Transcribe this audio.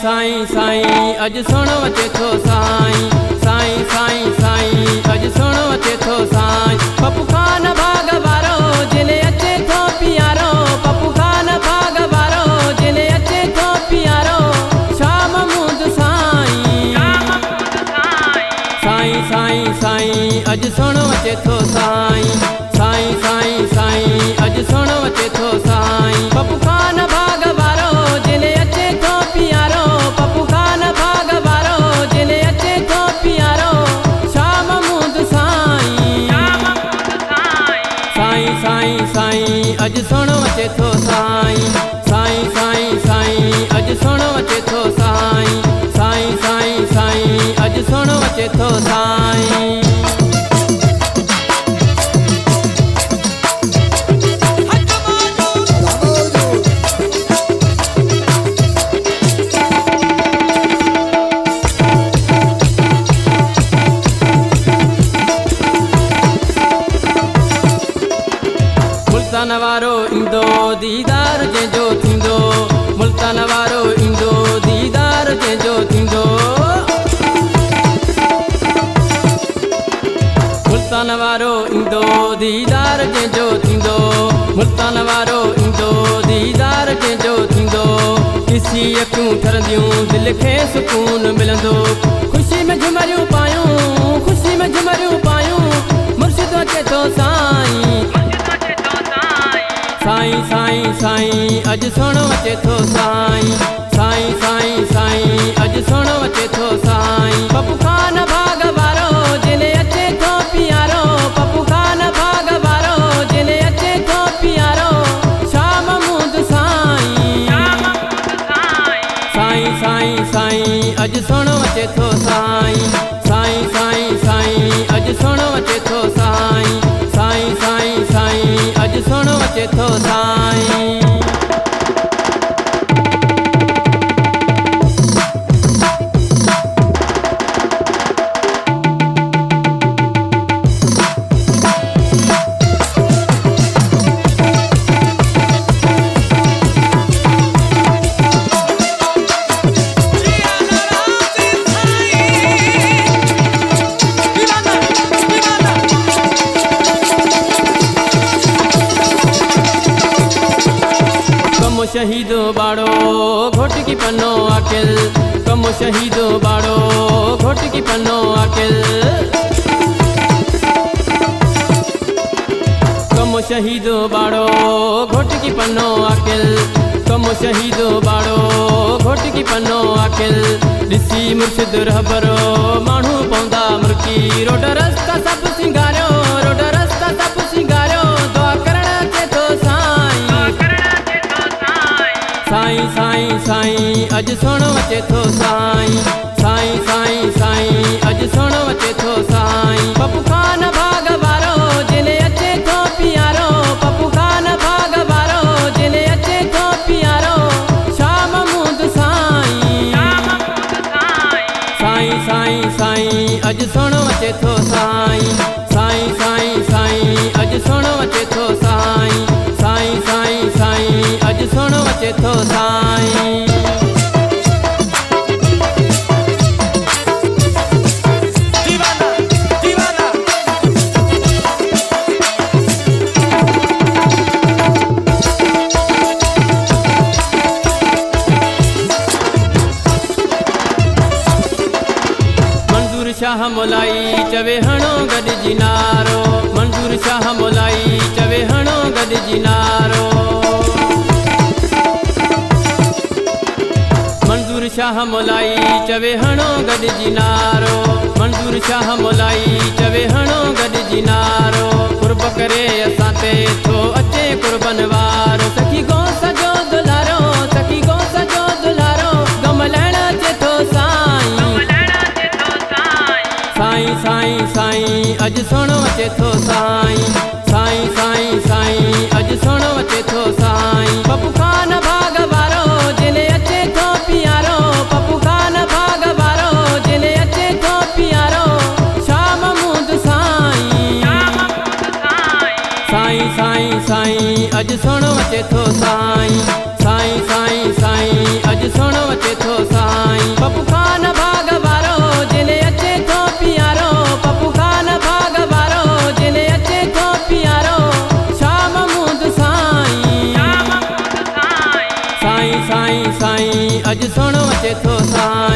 साईं साईं अज सुनो अचे थो साईं साईं साईं साईं अज सुनो अचे थो साईं पप्पू खान भाग वारो जिने अचे थो पियारो पप्पू खान भाग वारो जिने अचे थो पियारो शाम मुंद साईं साईं साईं साईं अज सुनो अचे थो साईं साईं साईं साईं अज सुनो अचे थो साईं पप्पू खान भाग वारो जिने अचे थो पियारो पप्पू खान भाग वारो जिने अचे थो पियारो शाम मुंद साईं साईं साईं साईं अज सुनो अचे थो साईं साईं साईं साईं अज सुनो अचे थो साईं साईं साईं साईं अज सुनो अचे थो साईं मुल्तान वारो इंदो दीदार जंहिंजो थींदो मुल्तान वारो इंदो दीदार जंहिंजो थींदो मुल्तान वारो इंदो दीदार जंहिंजो थींदो मुल्तान वारो इंदो दीदार जंहिंजो थींदो किसी अखियूं ठरंदियूं दिलि खे सुकून मिलंदो ख़ुशी में झुमरियूं पायूं ख़ुशी में झुमरियूं पायूं मुर्शिद अचे थो साईं साईं साईं साईं अज सुनो अचे थो साईं साईं साईं साईं अज सुनो अचे थो साईं पप्पू खान भाग वारो जिने अचे थो पियारो पप्पू खान भाग वारो जिने अचे थो पियारो शाम मुंद साईं साईं साईं साईं अज सुनो अचे थो साईं साईं साईं साईं अज सुनो अचे थो साईं साईं साईं साईं अज सुनो अचे थो साईं शहीदो बाड़ो घोट की पन्नो आकिल कम शहीदो बाड़ो घोट की पन्नो आकिल कम शहीदो बाड़ो घोट की पन्नो आकिल कम शहीदो बाड़ो घोट की पन्नो आकिल ॾिसी मुर्शिद रहबरो माण्हू पवंदा मुर्की रोड रस्ता सभु सिंगारियो रोड रस्ता सभु सिंगारियो दुआ करण अचे थो साईं साईं साईं साईं अज सुनो अचे थो साईं साईं साईं साईं अज सुनो अचे थो साईं पप्पू खान भाग वारो जिने अचे थो पियारो पप्पू खान भाग वारो जिने अचे थो पियारो शाम मुंद साईं साईं साईं साईं अज सुनो अचे थो साईं साईं साईं साईं अज सुनो अचे थो साईं साईं साईं साईं अज सुनो अचे थो साईं मंजूर शाह मोलाई चवे हणो गॾिजी नारो मंजूर शाह मोलाई चवे हणो गॾिजी नारो मंजूर शाह मोलाई चवे हणो गॾिजी नारो मंजूर शाह मोलाई चवे हणो गॾिजी नारो कुर्ब करे असां ते थो अचे कुर्बन वारो सखी गो सजो दुलारो सखी गो सजो दुलारो गम लहण अचे थो साईं साईं साईं साईं अज सुनो अचे थो साईं साईं साईं साईं अज सुनो अचे थो साईं पप्पू खान भाग वारो जिने अचे थो पियारो पप्पू खान भाग वारो जिने अचे थो पियारो शाम मुंद साईं साईं साईं साईं अज सुनो अचे थो साईं साईं साईं साईं अज सुनो अचे थो साईं अज सुण अचे थो साईं।